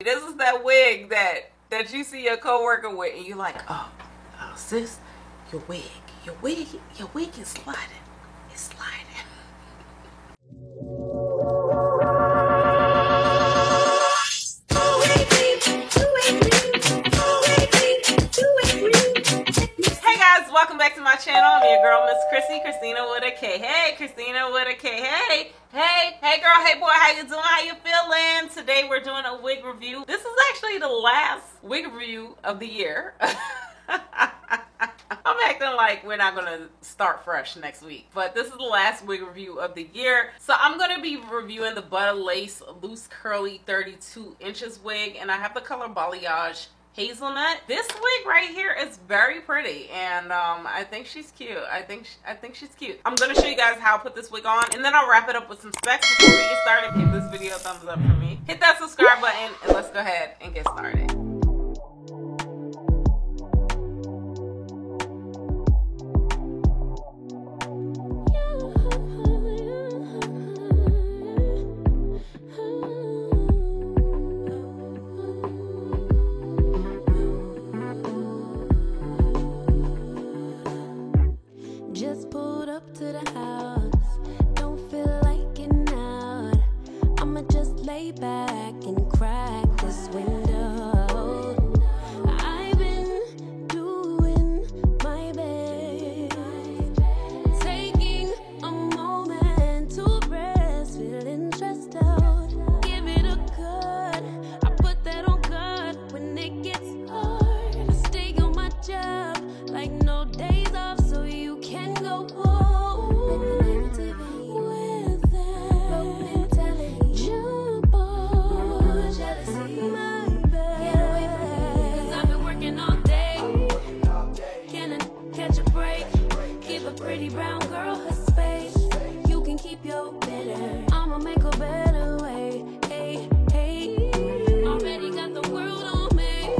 This is that wig that you see your coworker with and you're like, oh sis, your wig is sliding. It's sliding. Welcome back to my channel. I'm your girl, Miss Khrissy, Christina with a K. Hey, Christina with a K. Hey girl, hey boy, how you doing? How you feeling? Today we're doing a wig review. This is actually the last wig review of the year. I'm acting like we're not gonna start fresh next week, but this is the last wig review of the year. So I'm gonna be reviewing the Balayage Loose Curly 32 inches wig, and I have the color Balayage Hazelnut. This wig right here is very pretty, and I think she's cute. I think she's cute. I'm gonna show you guys how I put this wig on, and then I'll wrap it up with some specs before we get started. Give this video a thumbs up for me. Hit that subscribe button, and let's go ahead and get started. Back and crack this window. I've been doing my best, taking a moment to rest, feeling stressed out. Give it a cut. I put that on guard when it gets hard. I stay on my job like no days off, so you can go home. Pretty brown girl, her space. You can keep your bitter. I'ma make a better way. Hey, hey. Already got the world on me.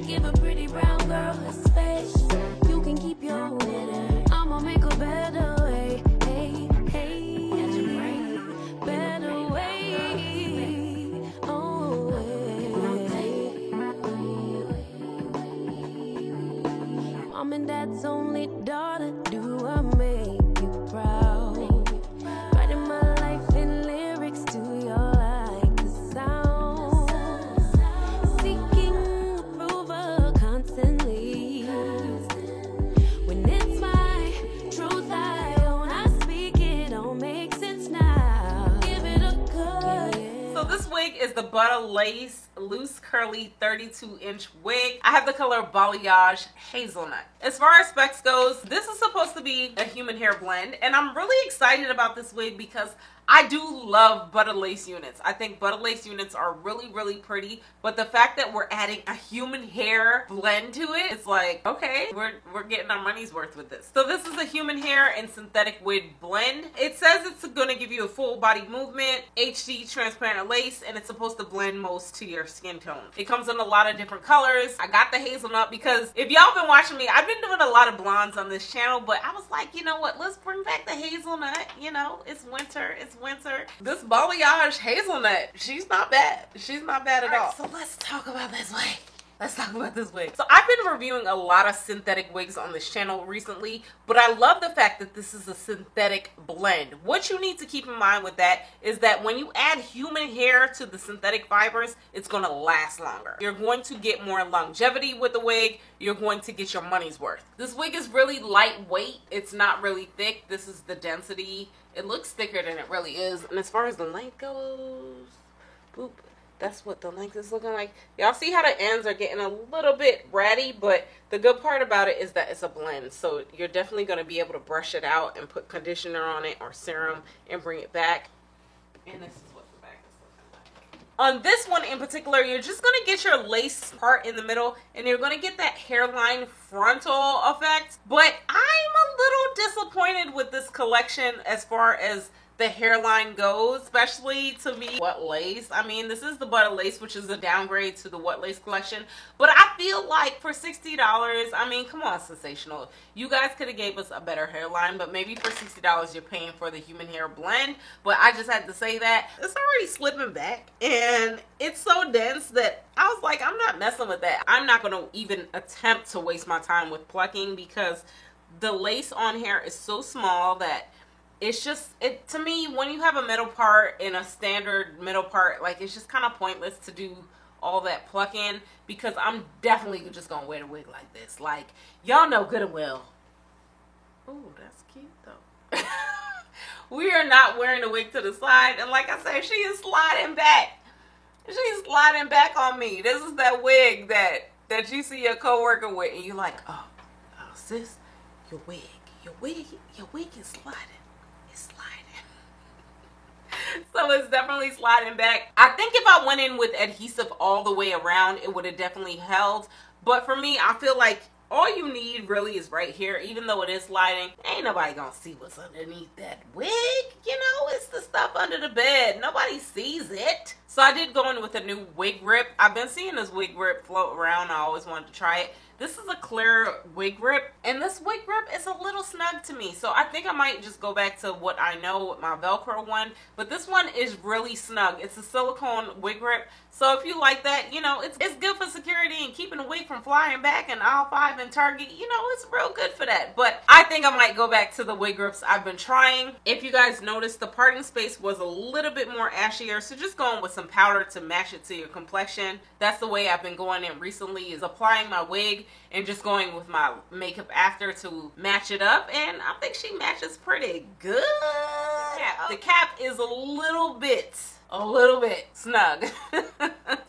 Give a pretty brown girl her space. You can keep your bitter. I'ma make a better way. Hey, hey. Catch a break. Better way. Oh, way. Mom and dad's only daughter. Do I make you proud? Writing my life in lyrics, do you like the sound? Seeking approval constantly. When it's my truth I own, I speak, it don't make sense now. Give it a cut. So this wig is the Balayage Loose Curly 32-inch wig. I have the color Balyage Hazelnut. As far as specs goes, this is supposed to be a human hair blend, and I'm really excited about this wig because I do love Butta lace units. I think Butta lace units are really, really pretty, but the fact that we're adding a human hair blend to it, it's like, okay, we're getting our money's worth with this. So this is a human hair and synthetic wig blend. It says it's going to give you a full body movement, HD transparent lace, and it's supposed to blend most to your skin tone. It comes in a lot of different colors. I got the hazelnut because if y'all been watching me, I've been doing a lot of blondes on this channel, but I was like, you know what, let's bring back the hazelnut. You know, it's winter. This Balayage Hazelnut, she's not bad. She's not bad at all. So let's talk about this wig. So I've been reviewing a lot of synthetic wigs on this channel recently, but I love the fact that this is a synthetic blend. What you need to keep in mind with that is that when you add human hair to the synthetic fibers, it's going to last longer. You're going to get more longevity with the wig. You're going to get your money's worth. This wig is really lightweight. It's not really thick. This is the density. It looks thicker than it really is. And as far as the length goes, boop. That's what the length is looking like. Y'all see how the ends are getting a little bit ratty, but the good part about it is that it's a blend. So you're definitely going to be able to brush it out and put conditioner on it or serum and bring it back. And this is what the back is looking like. On this one in particular, you're just going to get your lace part in the middle and you're going to get that hairline frontal effect. But I'm a little disappointed with this collection as far as the hairline goes, especially to me. What lace? I mean, this is the Butta lace, which is a downgrade to the What Lace collection, but I feel like for $60, I mean, come on, Sensational, you guys could have gave us a better hairline, but maybe for $60 you're paying for the human hair blend. But I just had to say that it's already slipping back and it's so dense that not messing with that. I'm not gonna even attempt to waste my time with plucking because the lace on here is so small that it's just, to me, when you have a middle part and a standard middle part, like, it's just kind of pointless to do all that plucking, because I'm definitely just gonna wear the wig like this. Like, y'all know good and well. Ooh, that's cute though. We are not wearing the wig to the side, and like I said, she is sliding back. She's sliding back on me. This is that wig that you see your coworker with, and you're like, oh sis, your wig is sliding. It's sliding. So it's definitely sliding back. I think if I went in with adhesive all the way around, it would have definitely held. But for me, I feel like all you need really is right here. Even though it is sliding, ain't nobody gonna see what's underneath that wig. You know, it's the stuff under the bed. Nobody sees it. So I did go in with a new wig grip. I've been seeing this wig grip float around. I always wanted to try it. This is a clear wig grip, and this wig grip is a little snug to me. So I think I might just go back to what I know with my Velcro one. But this one is really snug. It's a silicone wig grip. So if you like that, you know, it's good for security and keeping the wig from flying back in aisle 5 in Target. You know, it's real good for that. But I think I might go back to the wig grips I've been trying. If you guys noticed, the parting space was a little bit more ashier. So just going with some powder to match it to your complexion. That's the way I've been going in recently, is applying my wig and just going with my makeup after to match it up, and I think she matches pretty good. The cap is a little bit snug.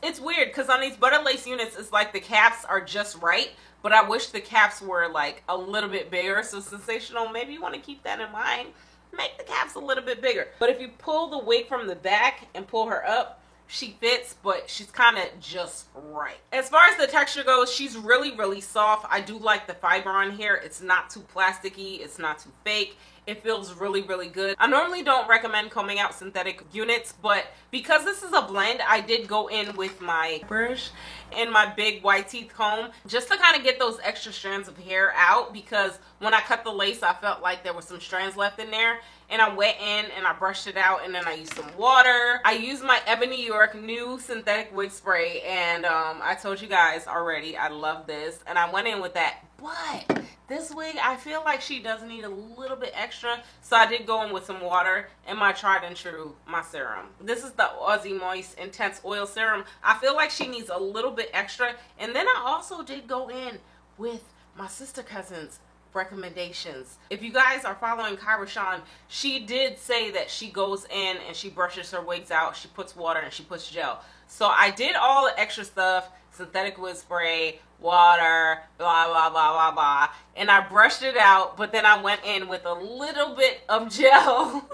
It's weird because on these butter lace units, it's like the caps are just right, but I wish the caps were like a little bit bigger. So Sensational, maybe you want to keep that in mind. Make the caps a little bit bigger. But if you pull the wig from the back and pull her up, she fits, but she's kind of just right. As far as the texture goes, she's really, really soft. I do like the fiber on here. It's not too plasticky. It's not too fake. It feels really, really good. I normally don't recommend combing out synthetic units, but because this is a blend, I did go in with my brush and my big white teeth comb just to kind of get those extra strands of hair out, because when I cut the lace, I felt like there were some strands left in there. And I went in and I brushed it out, and then I used some water. I used my Ebony New York new synthetic wig spray, and I told you guys already, I love this. And I went in with that. But this wig, I feel like she does need a little bit extra. So I did go in with some water and my tried and true, my serum. This is the Aussie Moist Intense Oil Serum. I feel like she needs a little bit extra. And then I also did go in with my sister cousin's recommendations. If you guys are following Khrissy, she did say that she goes in and she brushes her wigs out, she puts water and she puts gel. So I did all the extra stuff, synthetic wig spray, water, blah blah blah blah blah, and I brushed it out, but then I went in with a little bit of gel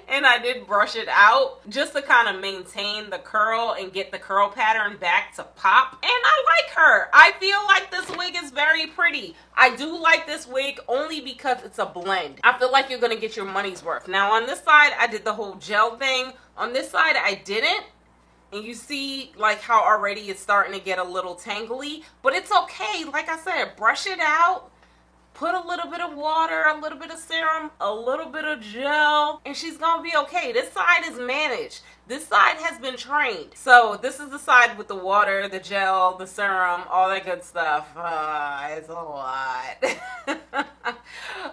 and I did brush it out just to kind of maintain the curl and get the curl pattern back to pop. And I like her. I feel like this wig is very pretty. I do like this wig only because it's a blend. I feel like you're gonna get your money's worth. Now on this side, I did the whole gel thing. On this side, I didn't. And you see like how already it's starting to get a little tangly, but it's okay. Like I said, brush it out. Put a little bit of water, a little bit of serum, a little bit of gel, and she's gonna be okay. This side is managed. This side has been trained. So this is the side with the water, the gel, the serum, all that good stuff. It's a lot.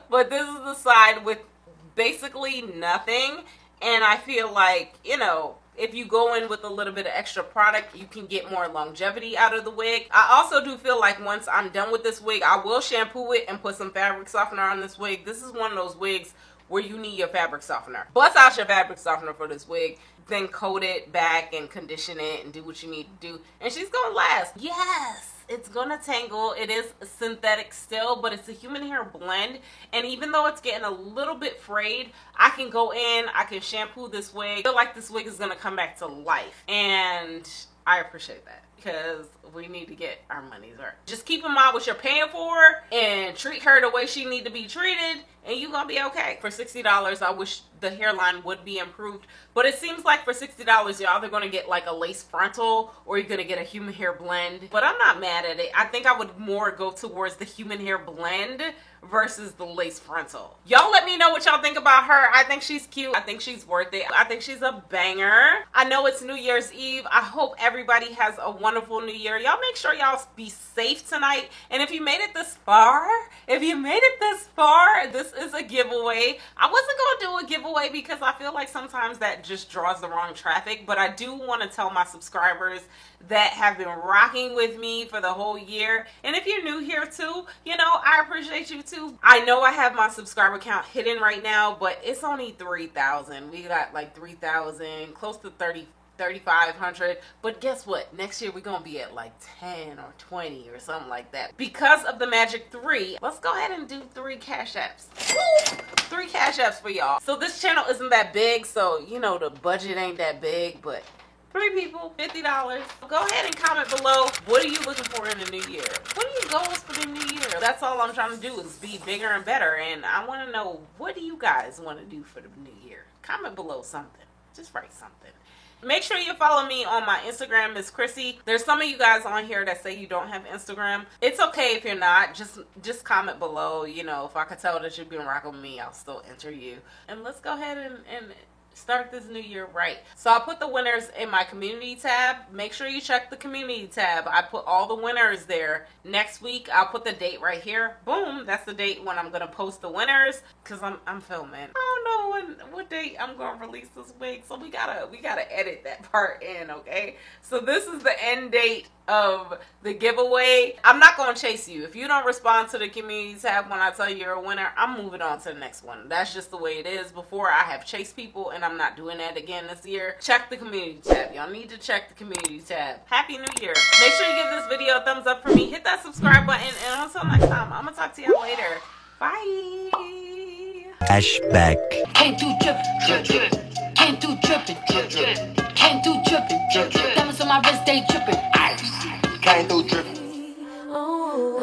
But this is the side with basically nothing. And I feel like, you know, if you go in with a little bit of extra product, you can get more longevity out of the wig. I also do feel like once I'm done with this wig, I will shampoo it and put some fabric softener on this wig. This is one of those wigs where you need your fabric softener. Bust out your fabric softener for this wig, then coat it back and condition it and do what you need to do. And she's gonna last. Yes! It's gonna tangle. It is synthetic still, but it's a human hair blend. And even though it's getting a little bit frayed, I can go in, I can shampoo this wig. I feel like this wig is gonna come back to life. And I appreciate that because we need to get our money's worth. Just keep in mind what you're paying for and treat her the way she need to be treated, and you're gonna be okay. For $60, I wish the hairline would be improved. But it seems like for $60, you're either going to get like a lace frontal or you're going to get a human hair blend. But I'm not mad at it. I think I would more go towards the human hair blend versus the lace frontal. Y'all let me know what y'all think about her. I think she's cute. I think she's worth it. I think she's a banger. I know it's New Year's Eve. I hope everybody has a wonderful New Year. Y'all make sure y'all be safe tonight. And if you made it this far, this is a giveaway. I wasn't going to do a giveaway because I feel like sometimes that just draws the wrong traffic. But I do want to tell my subscribers that have been rocking with me for the whole year. And if you're new here too, you know, I appreciate you too. I know I have my subscriber count hidden right now, but it's only 3,000. We got like 3,000, close to 3,500. But guess what? Next year we're gonna be at like 10 or 20 or something like that. Because of the magic 3, let's go ahead and do 3 cash apps. Woo! 3 cash apps for y'all. So this channel isn't that big, so you know the budget ain't that big, but 3 people, $50. Go ahead and comment below. What are you looking for in the new year? What are your goals for the new year? That's all I'm trying to do is be bigger and better. And I want to know, what do you guys want to do for the new year? Comment below something. Just write something. Make sure you follow me on my Instagram, Miss Khrissy. There's some of you guys on here that say you don't have Instagram. It's okay if you're not. Just comment below. You know, if I could tell that you've been rocking with me, I'll still enter you. And let's go ahead and start this new year right. So I put the winners in my community tab. Make sure you check the community tab. I put all the winners there. Next week I'll put the date right here. Boom, that's the date when I'm gonna post the winners, because I'm filming. I don't know what date I'm gonna release this wig, so we gotta edit that part in. Okay, so this is the end date of the giveaway. I'm not gonna chase you. If you don't respond to the community tab when I tell you you're a winner, I'm moving on to the next one. That's just the way it is. Before, I have chased people, and I'm not doing that again this year. Check the community tab. Y'all need to check the community tab. Happy New Year. Make sure you give this video a thumbs up for me. Hit that subscribe button, and until next time, I'm gonna talk to y'all later. Bye. Flashback. Can't do drippin', can't do drippin', can't do drippin', diamonds on my wrist, they drippin'. Can't do dripping. Oh,